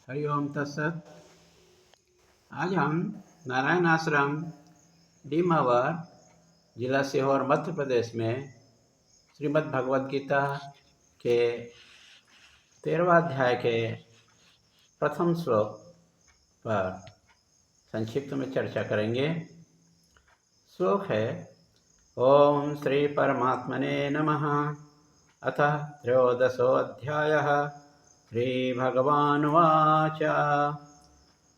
हरि ओम तत्सत। आज हम नारायण आश्रम डीमावर जिला सीहोर मध्य प्रदेश में श्रीमद् भगवद गीता के 13वां अध्याय के प्रथम श्लोक पर संक्षिप्त में चर्चा करेंगे। श्लोक है ओम श्री परमात्मने नमः। अथ त्रयोदशोऽध्यायः। श्री भगवानुवाच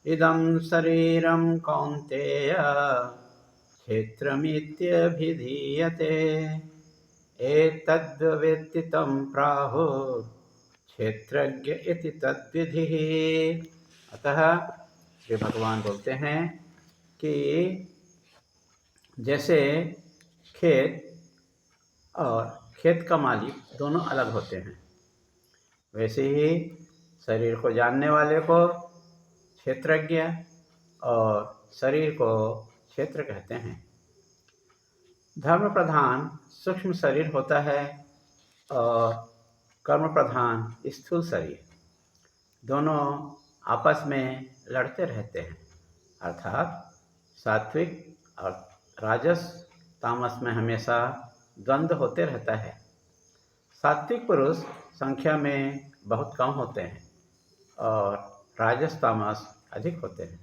इदं शरीरं कौन्तेय क्षेत्रमित्यभिधीयते एतद्वेत्ति तं प्राहुः क्षेत्रज्ञ इति तद्विधिः। अतः श्री भगवान बोलते हैं कि जैसे खेत और खेत का मालिक दोनों अलग होते हैं, वैसे ही शरीर को जानने वाले को क्षेत्रज्ञ और शरीर को क्षेत्र कहते हैं। धर्म प्रधान सूक्ष्म शरीर होता है और कर्म प्रधान स्थूल शरीर, दोनों आपस में लड़ते रहते हैं। अर्थात सात्विक और राजस तामस में हमेशा द्वंद्व होते रहता है। सात्विक पुरुष संख्या में बहुत कम होते हैं और राजस तामस अधिक होते हैं।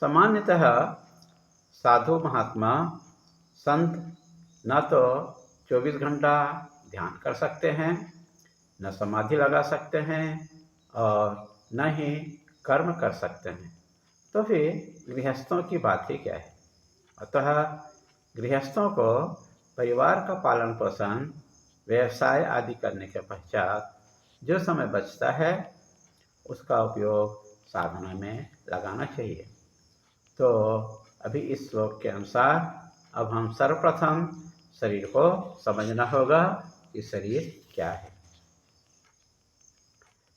सामान्यतः साधु महात्मा संत न तो 24 घंटा ध्यान कर सकते हैं, न समाधि लगा सकते हैं और न ही कर्म कर सकते हैं, तो फिर गृहस्थों की बात ही क्या है। अतः गृहस्थों को परिवार का पालन पोषण, व्यवसाय आदि करने के पश्चात जो समय बचता है उसका उपयोग साधना में लगाना चाहिए। तो अभी इस श्लोक के अनुसार अब हम सर्वप्रथम शरीर को समझना होगा कि शरीर क्या है।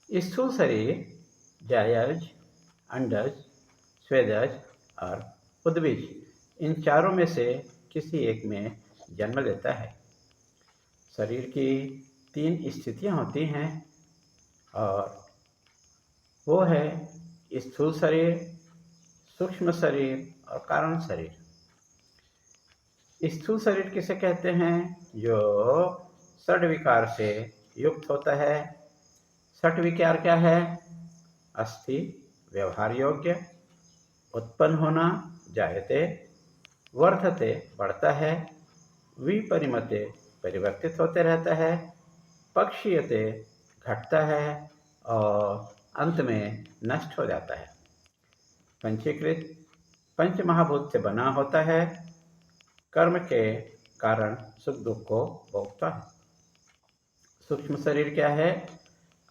स्थूल शरीर जायज, अंडज, स्वेदज और उद्भिज, इन चारों में से किसी एक में जन्म लेता है। शरीर की 3 स्थितियां होती हैं और वो है स्थूल शरीर, सूक्ष्म शरीर और कारण शरीर। स्थूल शरीर किसे कहते हैं? जो षड विकार से युक्त होता है। षट विकार क्या है? अस्थि, व्यवहार योग्य, उत्पन्न होना, जायते, वर्धते, बढ़ता है, विपरिमते, परिवर्तित होते रहता है, पक्षीयते, घटता है और अंत में नष्ट हो जाता है। पंचीकृत पंच महाभूत से बना होता है। कर्म के कारण सुख दुख को भोगता है। सूक्ष्म शरीर क्या है?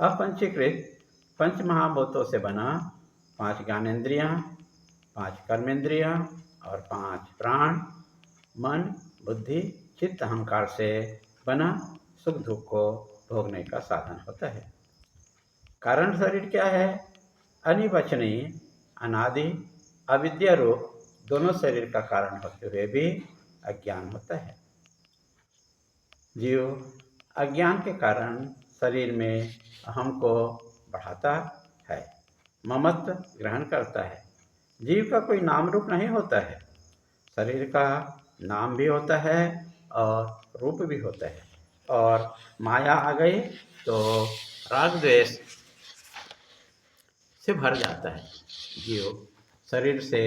अपंचीकृत पंच महाभूतों से बना 5 ज्ञानेंद्रियां, 5 कर्मेंद्रियां और 5 प्राण, मन, बुद्धि, चित्त, अहंकार से बना सुख दुख को भोगने का साधन होता है। कारण शरीर क्या है? अनिर्वचनीय, अनादि, अविद्या रूप दोनों शरीर का कारण होते हुए भी अज्ञान होता है। जीव अज्ञान के कारण शरीर में अहम को बढ़ाता है, ममत्व ग्रहण करता है। जीव का कोई नाम रूप नहीं होता है, शरीर का नाम भी होता है और रूप भी होता है। और माया आ गई तो राग द्वेष से भर जाता है। जीव शरीर से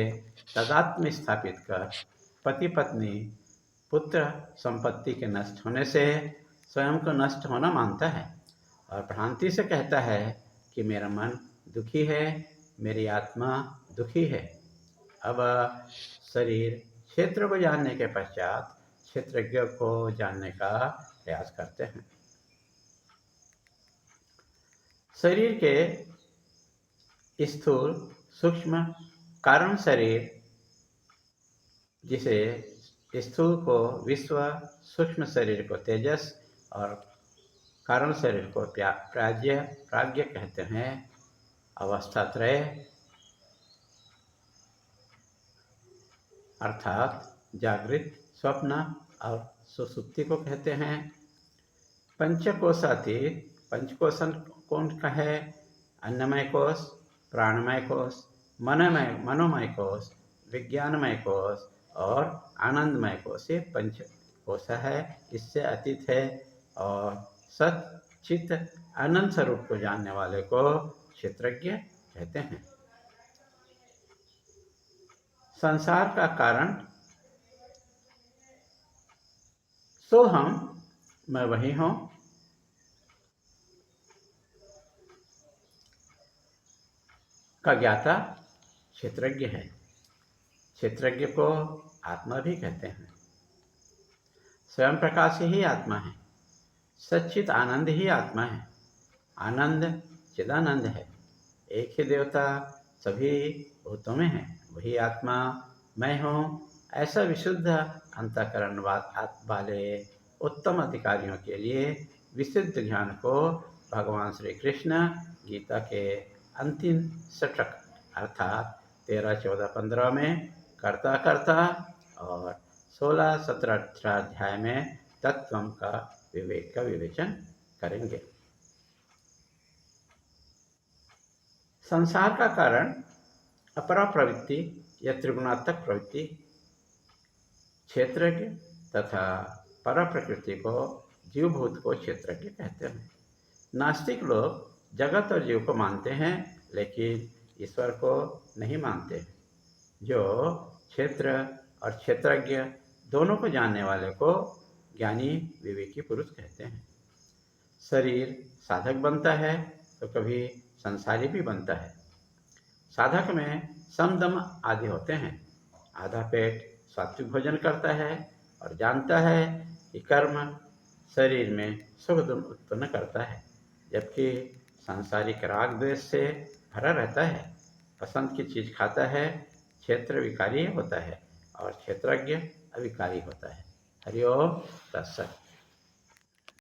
तादात्म्य स्थापित कर पति पत्नी पुत्र संपत्ति के नष्ट होने से स्वयं को नष्ट होना मानता है और भ्रांति से कहता है कि मेरा मन दुखी है, मेरी आत्मा दुखी है। अब शरीर क्षेत्र को जानने के पश्चात क्षेत्रज्ञ को जानने का प्रयास करते हैं। शरीर के स्थूल, सूक्ष्म, कारण शरीर, जिसे स्थूल को विश्व, सूक्ष्म शरीर को तेजस और कारण शरीर को प्राज्ञ कहते हैं। अवस्थात्रय अर्थात जागृत, स्वप्न और सुसुप्ति को कहते हैं। पंचकोशातीत, पंचकोशन कौन का है? अन्नमय कोश, प्राणमय कोश, मनोमय कोश, विज्ञानमय कोश और आनंदमय कोश, ये पंच कोश है। इससे अतीत है और सत चित अनंत स्वरूप को जानने वाले को क्षेत्रज्ञ कहते हैं। संसार का कारण सोहम, मैं वही हूँ, का ज्ञाता क्षेत्रज्ञ है। क्षेत्रज्ञ को आत्मा भी कहते हैं। स्वयं प्रकाश ही आत्मा है। सच्चित आनंद ही आत्मा है। आनंद चिदानंद है। एक ही देवता सभी भूतों में है, वही आत्मा मैं हूँ। ऐसा विशुद्ध अंतःकरण वाले उत्तम अधिकारियों के लिए विशुद्ध ज्ञान को भगवान श्री कृष्ण गीता के अंतिम षटक अर्थात 13, 14, 15 में कर्ता कर्ता और 16, 17, 18 अध्याय में तत्व का विवेक का विवेचन करेंगे। संसार का कारण अपरा प्रवृत्ति या त्रिगुणात्मक प्रवृत्ति क्षेत्रज्ञ तथा पर प्रकृति को जीवभूत को क्षेत्रज्ञ कहते हैं। नास्तिक लोग जगत और जीव को मानते हैं लेकिन ईश्वर को नहीं मानते। जो क्षेत्र और क्षेत्रज्ञ दोनों को जानने वाले को ज्ञानी विवेकी पुरुष कहते हैं। शरीर साधक बनता है तो कभी संसारी भी बनता है। साधक में समदम आदि होते हैं। आधा पेट सात्विक भोजन करता है और जानता है कि कर्म शरीर में सुख दुख उत्पन्न करता है, जबकि सांसारिक राग द्वेष से भरा रहता है। पसंद की चीज खाता है। क्षेत्र विकारी होता है और क्षेत्रज्ञ अविकारी होता है। हरि ओम तत्सत।